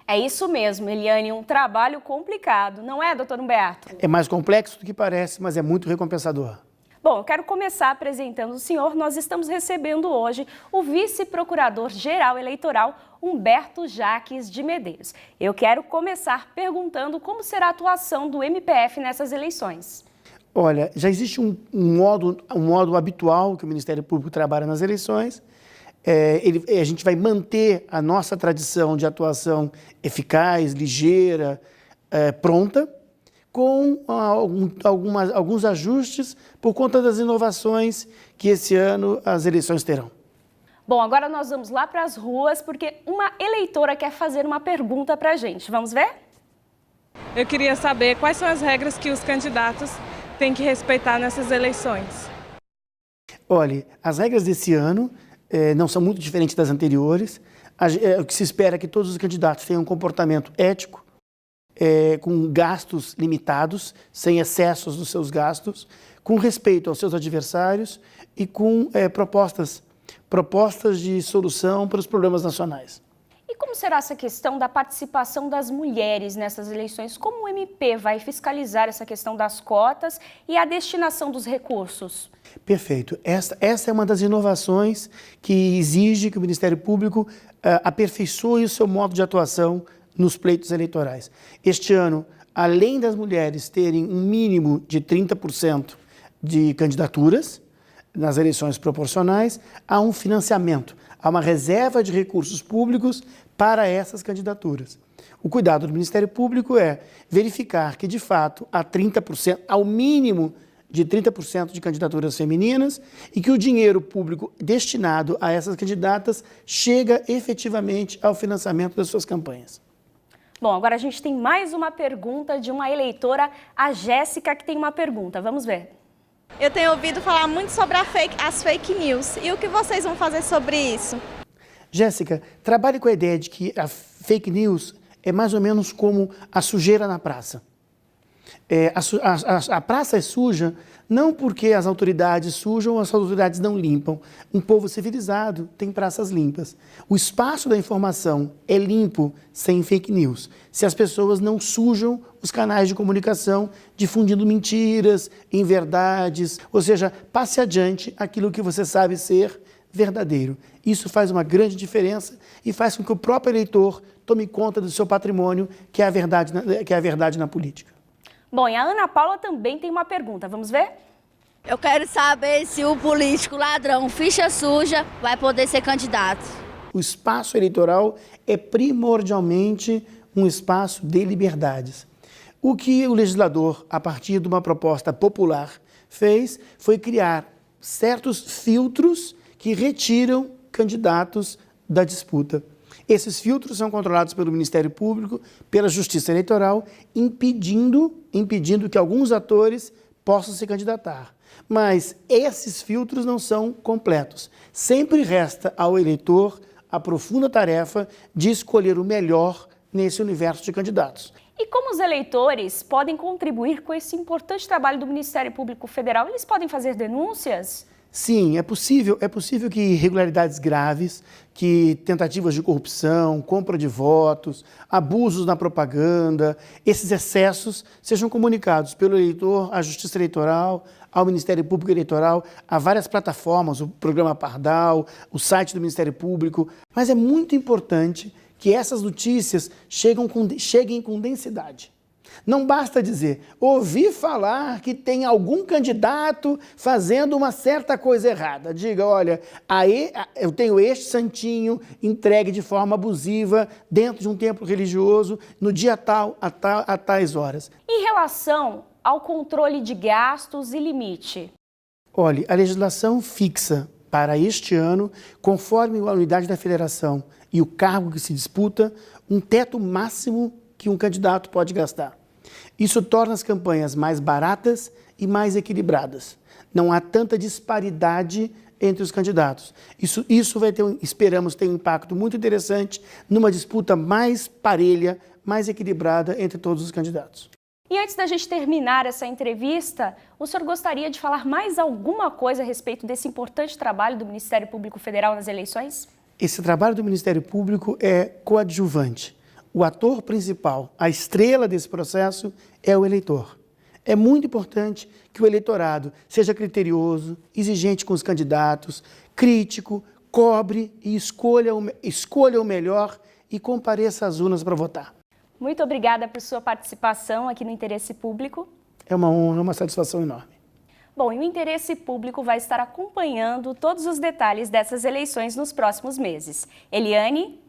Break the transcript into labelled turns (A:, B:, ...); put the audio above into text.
A: É isso mesmo, Eliane, um trabalho complicado, não é, doutor Humberto?
B: É mais complexo do que parece, mas é muito recompensador.
A: Bom, eu quero começar apresentando o senhor. Nós estamos recebendo hoje o vice-procurador-geral eleitoral, Humberto Jaques de Medeiros. Eu quero começar perguntando como será a atuação do MPF nessas eleições.
B: Olha, já existe um modo habitual que o Ministério Público trabalha nas eleições. A gente vai manter a nossa tradição de atuação eficaz, ligeira, pronta, com alguns ajustes por conta das inovações que esse ano as eleições terão.
A: Bom, agora nós vamos lá para as ruas, porque uma eleitora quer fazer uma pergunta para a gente. Vamos ver?
C: Eu queria saber quais são as regras que os candidatos têm que respeitar nessas eleições.
B: Olha, as regras desse ano não são muito diferentes das anteriores. O que se espera é que todos os candidatos tenham um comportamento ético, com gastos limitados, sem excessos dos seus gastos, com respeito aos seus adversários e com propostas de solução para os problemas nacionais.
A: E como será essa questão da participação das mulheres nessas eleições? Como o MP vai fiscalizar essa questão das cotas e a destinação dos recursos?
B: Perfeito. Essa é uma das inovações que exige que o Ministério Público aperfeiçoe o seu modo de atuação nos pleitos eleitorais. Este ano, além das mulheres terem um mínimo de 30% de candidaturas nas eleições proporcionais, há um financiamento, há uma reserva de recursos públicos para essas candidaturas. O cuidado do Ministério Público é verificar que, de fato, há 30%, ao mínimo de 30% de candidaturas femininas e que o dinheiro público destinado a essas candidatas chega efetivamente ao financiamento das suas campanhas.
A: Bom, agora a gente tem mais uma pergunta de uma eleitora, a Jéssica, que tem uma pergunta. Vamos ver.
D: Eu tenho ouvido falar muito sobre as fake news. E o que vocês vão fazer sobre isso?
B: Jéssica, trabalhe com a ideia de que a fake news é mais ou menos como a sujeira na praça. A praça é suja não porque as autoridades sujam ou as autoridades não limpam. Um povo civilizado tem praças limpas. O espaço da informação é limpo sem fake news, se as pessoas não sujam os canais de comunicação difundindo mentiras, inverdades, ou seja, passe adiante aquilo que você sabe ser verdadeiro. Isso faz uma grande diferença e faz com que o próprio eleitor tome conta do seu patrimônio, que é a verdade na política.
A: Bom, e a Ana Paula também tem uma pergunta. Vamos ver?
E: Eu quero saber se o político ladrão, ficha suja, vai poder ser candidato.
B: O espaço eleitoral é primordialmente um espaço de liberdades. O que o legislador, a partir de uma proposta popular, fez foi criar certos filtros que retiram candidatos da disputa. Esses filtros são controlados pelo Ministério Público, pela Justiça Eleitoral, impedindo que alguns atores possam se candidatar. Mas esses filtros não são completos. Sempre resta ao eleitor a profunda tarefa de escolher o melhor nesse universo de candidatos.
A: E como os eleitores podem contribuir com esse importante trabalho do Ministério Público Federal? Eles podem fazer denúncias?
B: Sim, é possível que irregularidades graves, que tentativas de corrupção, compra de votos, abusos na propaganda, esses excessos sejam comunicados pelo eleitor à Justiça Eleitoral, ao Ministério Público Eleitoral, a várias plataformas, o programa Pardal, o site do Ministério Público. Mas é muito importante que essas notícias cheguem com densidade. Não basta dizer, ouvi falar que tem algum candidato fazendo uma certa coisa errada. Diga, olha, eu tenho este santinho entregue de forma abusiva dentro de um templo religioso no dia tal, a tais horas.
A: Em relação ao controle de gastos e limite?
B: Olha, a legislação fixa para este ano, conforme a unidade da federação e o cargo que se disputa, um teto máximo que um candidato pode gastar. Isso torna as campanhas mais baratas e mais equilibradas. Não há tanta disparidade entre os candidatos. Isso vai esperamos ter um impacto muito interessante numa disputa mais parelha, mais equilibrada entre todos os candidatos.
A: E antes da gente terminar essa entrevista, o senhor gostaria de falar mais alguma coisa a respeito desse importante trabalho do Ministério Público Federal nas eleições?
B: Esse trabalho do Ministério Público é coadjuvante. o ator principal, a estrela desse processo é o eleitor. É muito importante que o eleitorado seja criterioso, exigente com os candidatos, crítico, cobre e escolha o melhor e compareça às urnas para votar.
A: Muito obrigada por sua participação aqui no Interesse Público.
B: É uma honra, uma satisfação enorme.
A: Bom, e o Interesse Público vai estar acompanhando todos os detalhes dessas eleições nos próximos meses. Eliane?